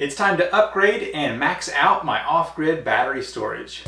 It's time to upgrade and max out my off-grid battery storage.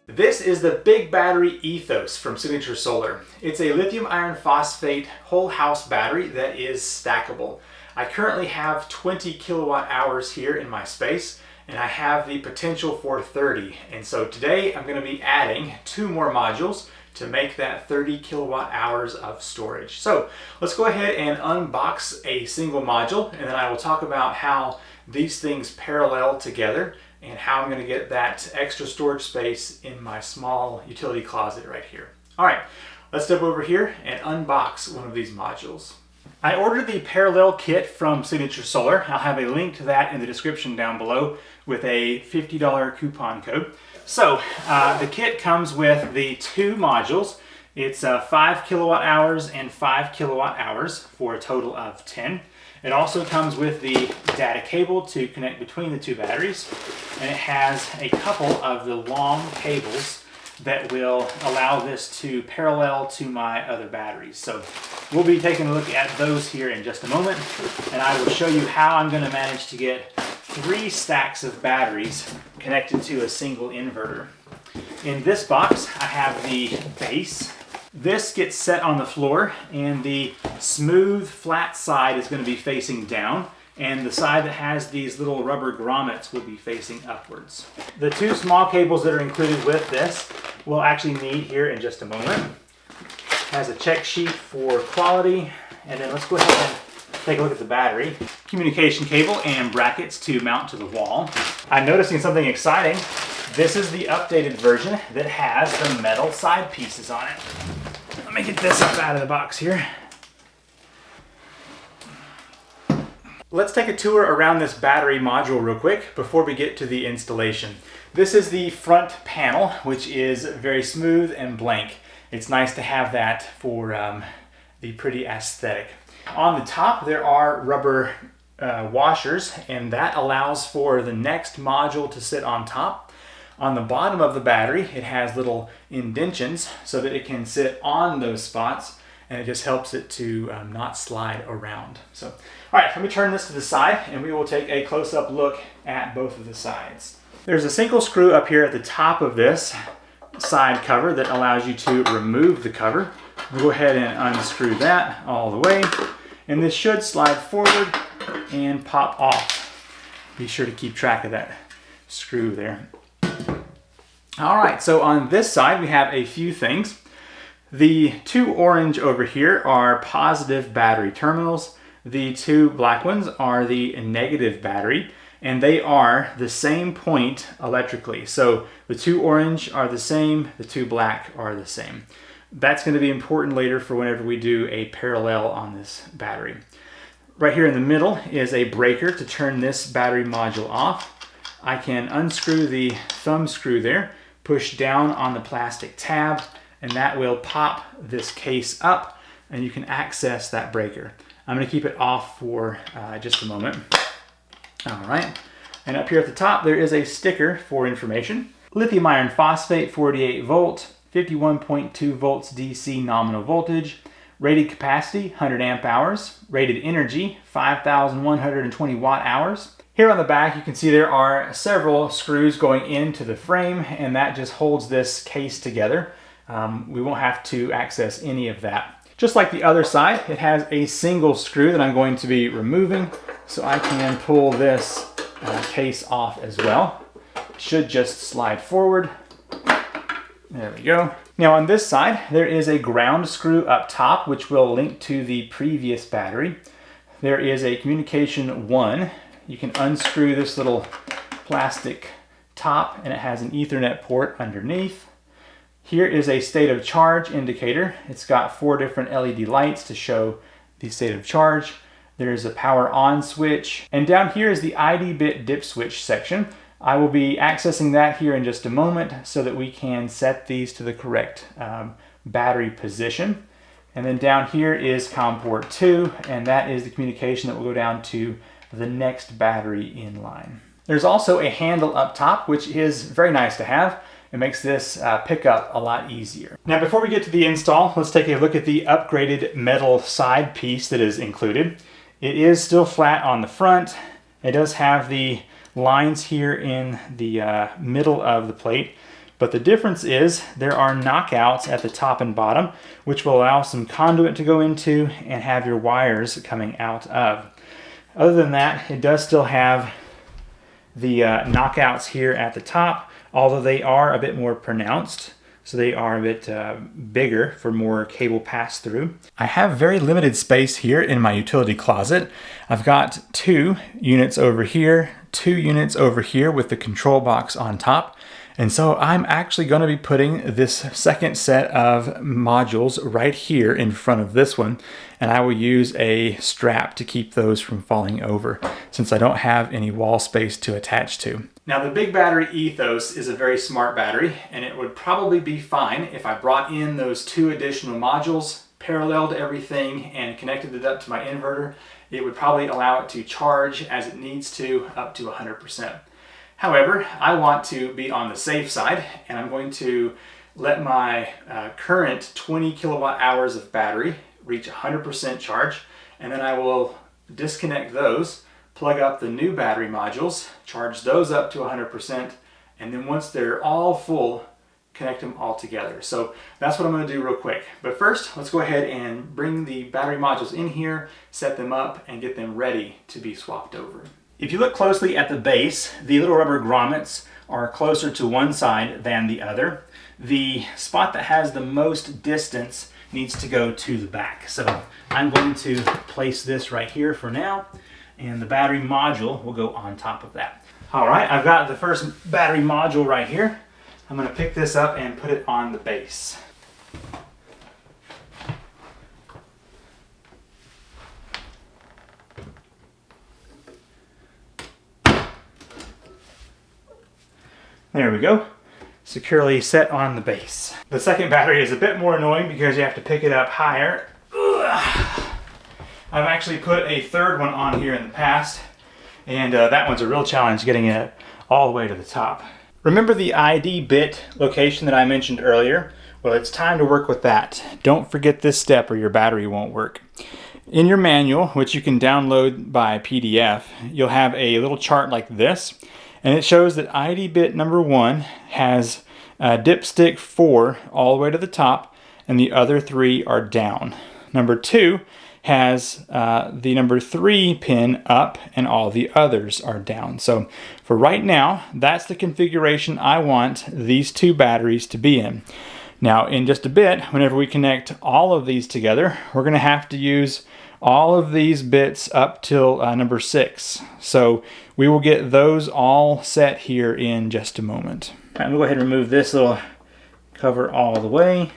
This is the Big Battery Ethos from Signature Solar. It's a lithium iron phosphate whole house battery that is stackable. I currently have 20 kilowatt hours here in my space, and I have the potential for 30. And so today I'm going to be adding 2 more modules to make that 30 kilowatt hours of storage. So let's go ahead and unbox a single module, and then I will talk about how these things parallel together and how I'm going to get that extra storage space in my small utility closet right here. All right, let's step over here and unbox one of these modules. I ordered the parallel kit from Signature Solar. I'll have a link to that in the description down below with a $50 coupon code. So the kit comes with the 2 modules. It's 5 kilowatt hours and 5 kilowatt hours for a total of 10. It also comes with the data cable to connect between the 2 batteries, and it has a couple of the long cables that will allow this to parallel to my other batteries. So we'll be taking a look at those here in just a moment, and I will show you how I'm going to manage to get 3 stacks of batteries connected to a single inverter. In this box, I have the base. This gets set on the floor, and the smooth, flat side is going to be facing down, and the side that has these little rubber grommets will be facing upwards. The 2 small cables that are included with this we'll actually need here in just a moment. It has a check sheet for quality, and then let's go ahead and take a look at the battery. Communication cable and brackets to mount to the wall. I'm noticing something exciting. This is the updated version that has the metal side pieces on it. Let me get this up out of the box here. Let's take a tour around this battery module real quick before we get to the installation. This is the front panel, which is very smooth and blank. It's nice to have that for the pretty aesthetic. On the top there are rubber washers, and that allows for the next module to sit on top. On the bottom of the battery it has little indentions so that it can sit on those spots, and it just helps it to not slide around. So, all right, let me turn this to the side and we will take a close-up look at both of the sides. There's a single screw up here at the top of this side cover that allows you to remove the cover. We'll go ahead and unscrew that all the way, and this should slide forward and pop off. Be sure to keep track of that screw there. All right, so on this side we have a few things. The 2 orange over here are positive battery terminals. The 2 black ones are the negative battery, and they are the same point electrically. So the 2 orange are the same, the 2 black are the same. That's going to be important later for whenever we do a parallel on this battery. Right here in the middle is a breaker to turn this battery module off. I can unscrew the thumb screw there, push down on the plastic tab, and that will pop this case up, and you can access that breaker. I'm going to keep it off for just a moment. All right, and up here at the top there is a sticker for information. Lithium iron phosphate, 48 volt, 51.2 volts DC nominal voltage, rated capacity 100 amp hours, rated energy 5,120 watt hours. Here on the back you can see there are several screws going into the frame, and that just holds this case together. We won't have to access any of that. Just like the other side, it has a single screw that I'm going to be removing, so I can pull this case off as well. It should just slide forward. There we go. Now on this side, there is a ground screw up top which will link to the previous battery. There is a communication 1. You can unscrew this little plastic top, and it has an Ethernet port underneath. Here is a state of charge indicator. It's got 4 different LED lights to show the state of charge. There's a power on switch, and down here is the ID bit dip switch section. I will be accessing that here in just a moment so that we can set these to the correct battery position. And then down here is COM port 2, and that is the communication that will go down to the next battery in line. There's also a handle up top, which is very nice to have. It makes this pick up a lot easier. Now before we get to the install, let's take a look at the upgraded metal side piece that is included. It is still flat on the front. It does have the lines here in the middle of the plate, but the difference is there are knockouts at the top and bottom, which will allow some conduit to go into and have your wires coming out of. Other than that, it does still have the knockouts here at the top, although they are a bit more pronounced. So they are a bit bigger for more cable pass through. I have very limited space here in my utility closet. I've got 2 units over here, 2 units over here with the control box on top. And so I'm actually going to be putting this second set of modules right here in front of this one, and I will use a strap to keep those from falling over since I don't have any wall space to attach to. Now the Big Battery Ethos is a very smart battery, and it would probably be fine if I brought in those 2 additional modules, paralleled everything, and connected it up to my inverter. It would probably allow it to charge as it needs to up to 100%. However, I want to be on the safe side, and I'm going to let my current 20 kilowatt hours of battery reach 100% charge, and then I will disconnect those, plug up the new battery modules, charge those up to 100%, and then once they're all full, connect them all together. So that's what I'm going to do real quick. But first, let's go ahead and bring the battery modules in here, set them up, and get them ready to be swapped over. If you look closely at the base, the little rubber grommets are closer to one side than the other. The spot that has the most distance needs to go to the back. So I'm going to place this right here for now, and the battery module will go on top of that. All right, I've got the first battery module right here. I'm going to pick this up and put it on the base. There we go, securely set on the base. The second battery is a bit more annoying because you have to pick it up higher. Ugh. I've actually put a third one on here in the past, and that one's a real challenge getting it all the way to the top. Remember the ID bit location that I mentioned earlier? Well, it's time to work with that. Don't forget this step or your battery won't work. In your manual, which you can download by PDF, you'll have a little chart like this. And it shows that ID bit number 1 has dipstick 4 all the way to the top, and the other 3 are down. Number 2 has the number 3 pin up, and all the others are down. So for right now, that's the configuration I want these 2 batteries to be in. Now in just a bit, whenever we connect all of these together, we're going to have to use all of these bits up till number 6. So we will get those all set here in just a moment. All right, I'm gonna go ahead and remove this little cover all the way.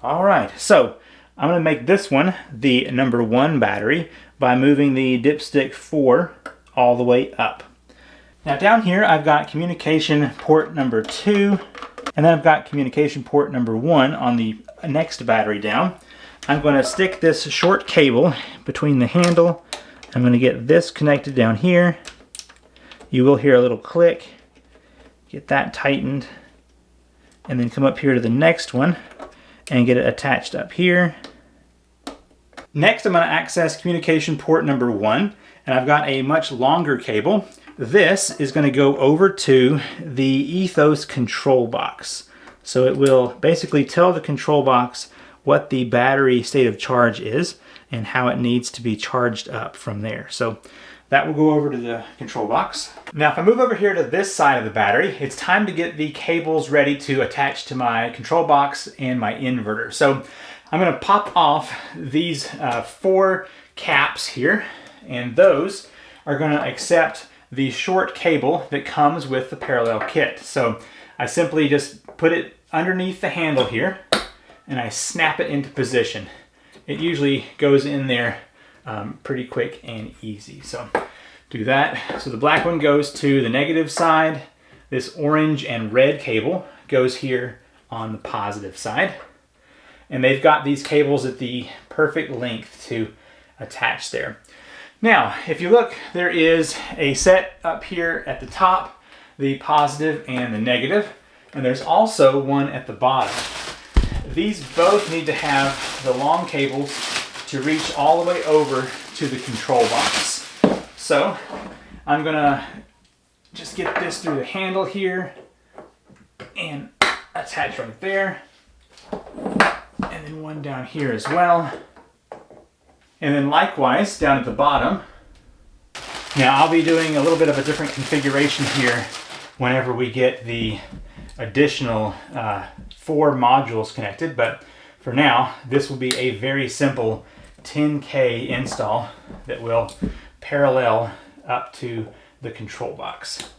All right, so I'm gonna make this one the number 1 battery by moving the dipstick 4 all the way up. Now down here I've got communication port number 2, and then I've got communication port number 1 on the next battery down. I'm going to stick this short cable between the handle. I'm going to get this connected down here. You will hear a little click. Get that tightened. And then come up here to the next one and get it attached up here. Next, I'm going to access communication port number 1. And I've got a much longer cable. This is going to go over to the Ethos control box. So it will basically tell the control box what the battery state of charge is and how it needs to be charged up from there. So that will go over to the control box. Now if I move over here to this side of the battery, it's time to get the cables ready to attach to my control box and my inverter. So I'm going to pop off these 4 caps here, and those are going to accept the short cable that comes with the parallel kit. So I simply just put it underneath the handle here, and I snap it into position. It usually goes in there pretty quick and easy. So do that. So the black one goes to the negative side. This orange and red cable goes here on the positive side. And they've got these cables at the perfect length to attach there. Now, if you look, there is a set up here at the top the positive and the negative, and there's also one at the bottom. These both need to have the long cables to reach all the way over to the control box. So I'm gonna just get this through the handle here and attach right there. And then one down here as well. And then likewise down at the bottom. Now I'll be doing a little bit of a different configuration here whenever we get the additional 4 modules connected, but for now this will be a very simple 10K install that will parallel up to the control box.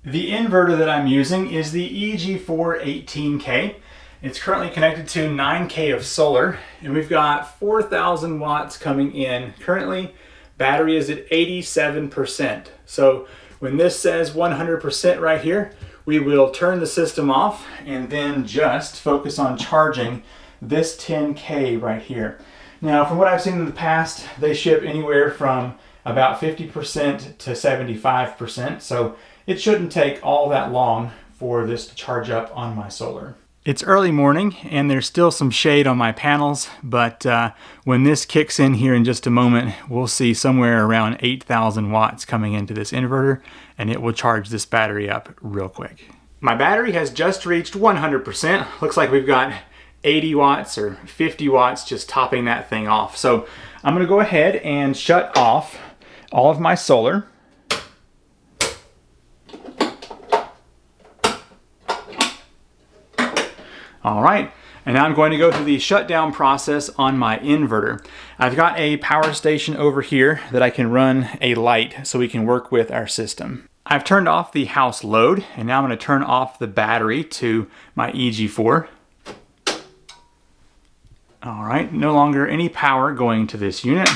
The inverter that I'm using is the EG4 18K. It's currently connected to 9K of solar, and we've got 4,000 watts coming in. Currently, battery is at 87%. So when this says 100% right here, we will turn the system off and then just focus on charging this 10K right here. Now, from what I've seen in the past, they ship anywhere from about 50% to 75%, so it shouldn't take all that long for this to charge up on my solar. It's early morning and there's still some shade on my panels, but when this kicks in here in just a moment, we'll see somewhere around 8,000 watts coming into this inverter, and it will charge this battery up real quick. My battery has just reached 100%. Looks like we've got 80 watts or 50 watts just topping that thing off. So I'm gonna go ahead and shut off all of my solar. All right, and now I'm going to go through the shutdown process on my inverter. I've got a power station over here that I can run a light so we can work with our system. I've turned off the house load, and now I'm going to turn off the battery to my EG4. All right, no longer any power going to this unit.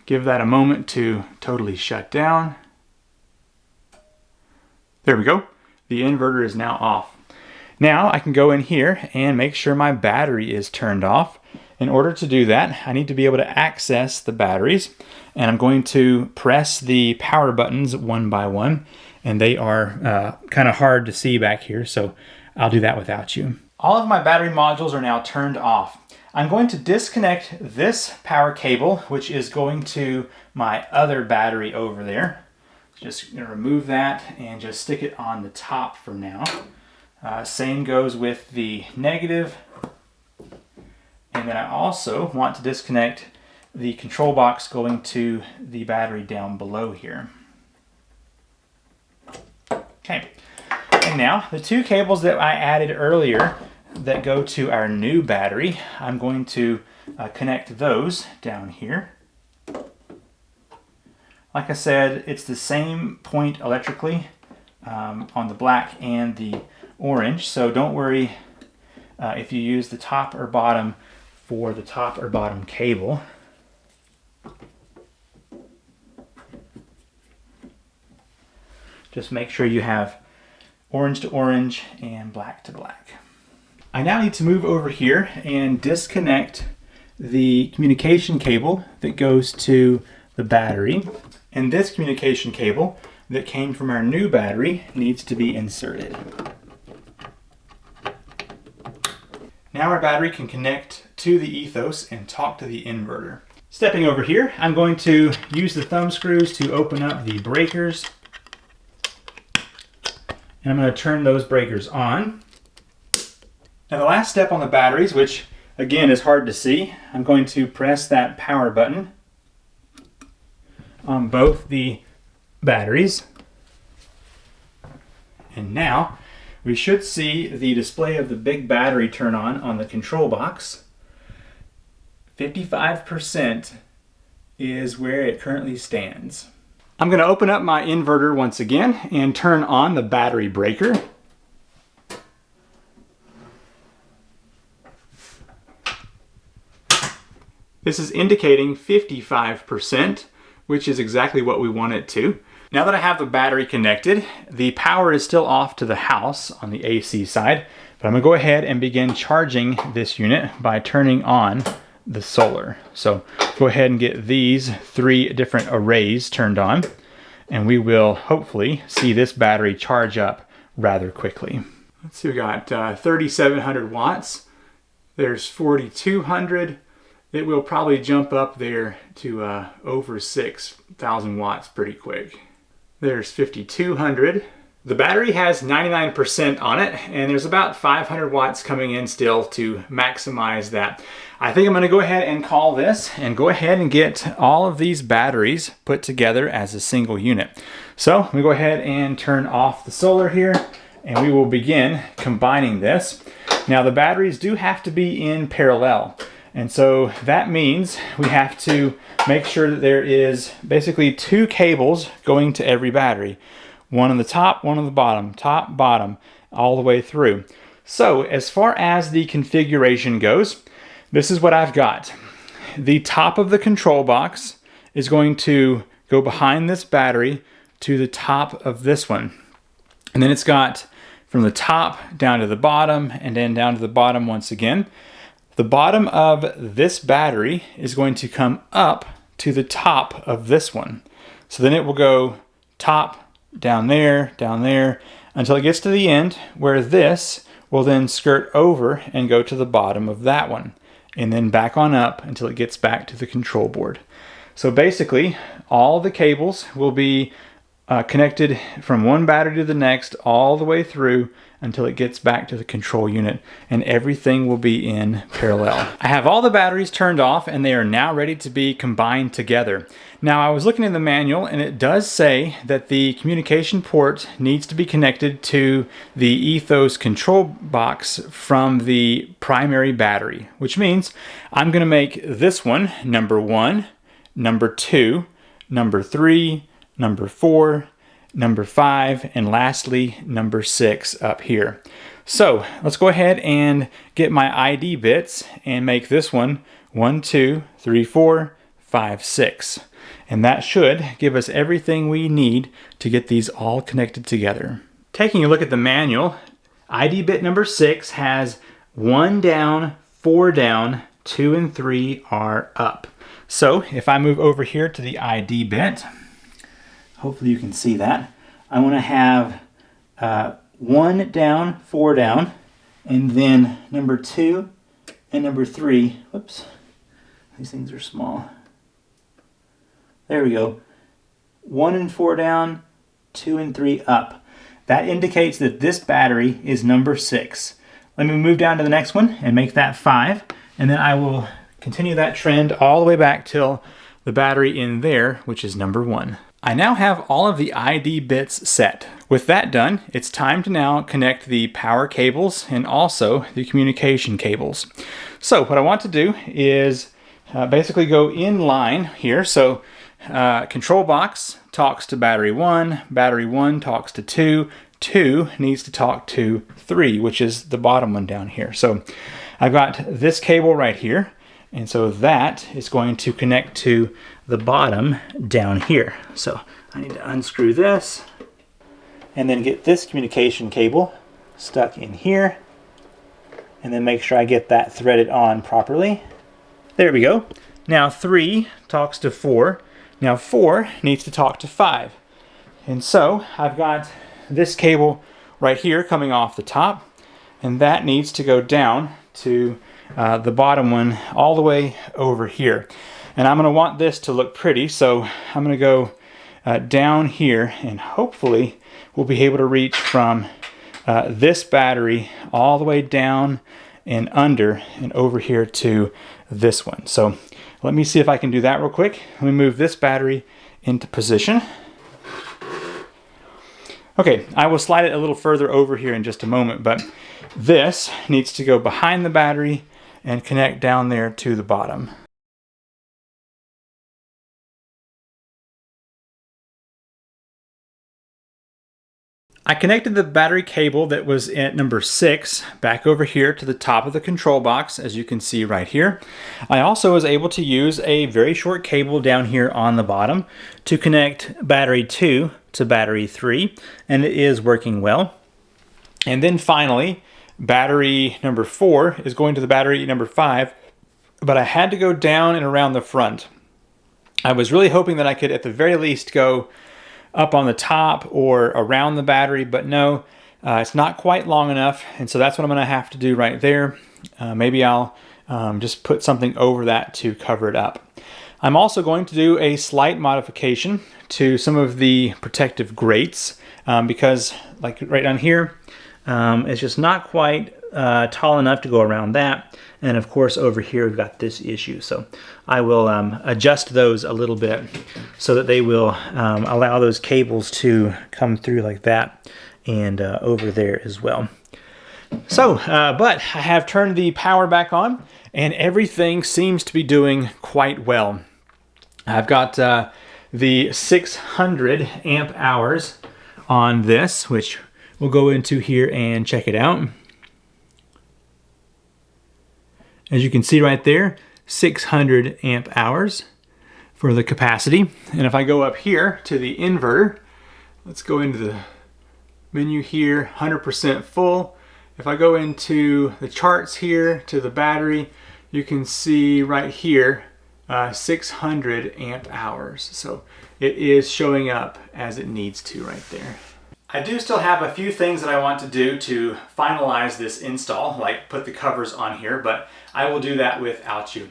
Give that a moment to totally shut down. There we go. The inverter is now off. Now I can go in here and make sure my battery is turned off. In order to do that, I need to be able to access the batteries, and I'm going to press the power buttons one by one, and they are kind of hard to see back here, so I'll do that without you. All of my battery modules are now turned off. I'm going to disconnect this power cable, which is going to my other battery over there. Just going to remove that and just stick it on the top for now. Same goes with the negative. And then I also want to disconnect the control box going to the battery down below here. Okay, and now the 2 cables that I added earlier that go to our new battery, I'm going to connect those down here. Like I said, it's the same point electrically on the black and the orange, so don't worry if you use the top or bottom for the top or bottom cable. Just make sure you have orange to orange and black to black. I now need to move over here and disconnect the communication cable that goes to the battery, and this communication cable that came from our new battery needs to be inserted. Now our battery can connect to the Ethos and talk to the inverter. Stepping over here, I'm going to use the thumb screws to open up the breakers. And I'm going to turn those breakers on. Now the last step on the batteries, which again is hard to see, I'm going to press that power button on both the batteries. And now we should see the display of the big battery turn on the control box. 55% is where it currently stands. I'm going to open up my inverter once again and turn on the battery breaker. This is indicating 55%, which is exactly what we want it to. Now that I have the battery connected, the power is still off to the house on the AC side, but I'm going to go ahead and begin charging this unit by turning on the solar. So go ahead and get these 3 different arrays turned on. and we will hopefully see this battery charge up rather quickly. Let's see, we got 3,700 watts. There's 4,200. It will probably jump up there to over 6,000 watts pretty quick. There's 5,200. The battery has 99% on it, and there's about 500 watts coming in still to maximize that. I think I'm going to go ahead and call this and go ahead and get all of these batteries put together as a single unit. So let me go ahead and turn off the solar here, and we will begin combining this. Now the batteries do have to be in parallel, and so that means we have to make sure that there is basically 2 cables going to every battery. One on the top, one on the bottom, top, bottom, all the way through. So as far as the configuration goes, this is what I've got. The top of the control box is going to go behind this battery to the top of this one. And then it's got from the top down to the bottom and then down to the bottom once again. The bottom of this battery is going to come up to the top of this one. So then it will go top, down there, until it gets to the end where this will then skirt over and go to the bottom of that one, and then back on up until it gets back to the control board. So basically, all the cables will be connected from one battery to the next all the way through until it gets back to the control unit, and everything will be in parallel. I have all the batteries turned off and they are now ready to be combined together. Now I was looking in the manual and it does say that the communication port needs to be connected to the Ethos control box from the primary battery, which means I'm going to make this one number 1, number 2, number 3, number 4, number 5, and lastly number 6 up here. So let's go ahead and get my ID bits and make this one 1, 2, 3, 4, 5, 6. And that should give us everything we need to get these all connected together. Taking a look at the manual, ID bit number 6 has 1 down, 4 down, 2 and 3 are up. So if I move over here to the ID bit, hopefully you can see that. I want to have 1 down, 4 down, and then number 2 and number 3. Whoops, these things are small. There we go. 1 and 4 down, 2 and 3 up. That indicates that this battery is number 6. Let me move down to the next one and make that 5, and then I will continue that trend all the way back till the battery in there, which is number 1. I now have all of the ID bits set. With that done, it's time to now connect the power cables and also the communication cables. So what I want to do is basically go in line here. So control box talks to battery 1 talks to 2, 2 needs to talk to 3, which is the bottom one down here. So I've got this cable right here, and so that is going to connect to the bottom down here. So I need to unscrew this and then get this communication cable stuck in here, and then make sure I get that threaded on properly. There we go. Now 3 talks to 4. Now 4 needs to talk to 5. And so I've got this cable right here coming off the top, and that needs to go down to the bottom one all the way over here. And I'm going to want this to look pretty, so I'm going to go down here, and hopefully we'll be able to reach from this battery all the way down and under and over here to this one. So let me see if I can do that real quick. Let me move this battery into position. Okay, I will slide it a little further over here in just a moment, but this needs to go behind the battery and connect down there to the bottom. I connected the battery cable that was at number 6 back over here to the top of the control box, as you can see right here. I also was able to use a very short cable down here on the bottom to connect battery 2 to battery 3, and it is working well. And then finally, battery number 4 is going to the battery number 5, but I had to go down and around the front. I was really hoping that I could at the very least go up on the top or around the battery, but no, it's not quite long enough. And so that's what I'm gonna have to do right there. Maybe I'll just put something over that to cover it up. I'm also going to do a slight modification to some of the protective grates because like right down here, it's just not quite tall enough to go around that. And of course over here we've got this issue. So I will adjust those a little bit so that they will allow those cables to come through like that and over there as well. So, but I have turned the power back on and everything seems to be doing quite well. I've got the 600 amp hours on this, which we'll go into here and check it out. As you can see right there, 600 amp hours for the capacity. And if I go up here to the inverter, let's go into the menu here, 100% full. If I go into the charts here to the battery, you can see right here 600 amp hours. So it is showing up as it needs to right there. I do still have a few things that I want to do to finalize this install, like put the covers on here, but I will do that without you.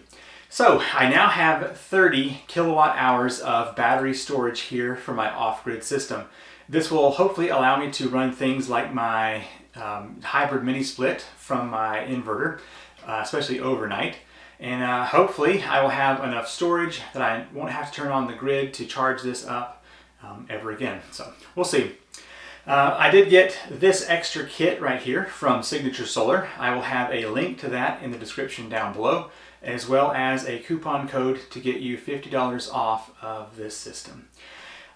So I now have 30 kilowatt hours of battery storage here for my off-grid system. This will hopefully allow me to run things like my hybrid mini split from my inverter, especially overnight. And hopefully I will have enough storage that I won't have to turn on the grid to charge this up ever again. So we'll see. I did get this extra kit right here from Signature Solar. I will have a link to that in the description down below, as well as a coupon code to get you $50 off of this system.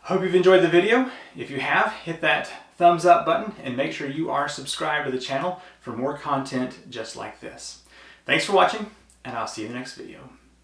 I hope you've enjoyed the video. If you have, hit that thumbs up button and make sure you are subscribed to the channel for more content just like this. Thanks for watching, and I'll see you in the next video.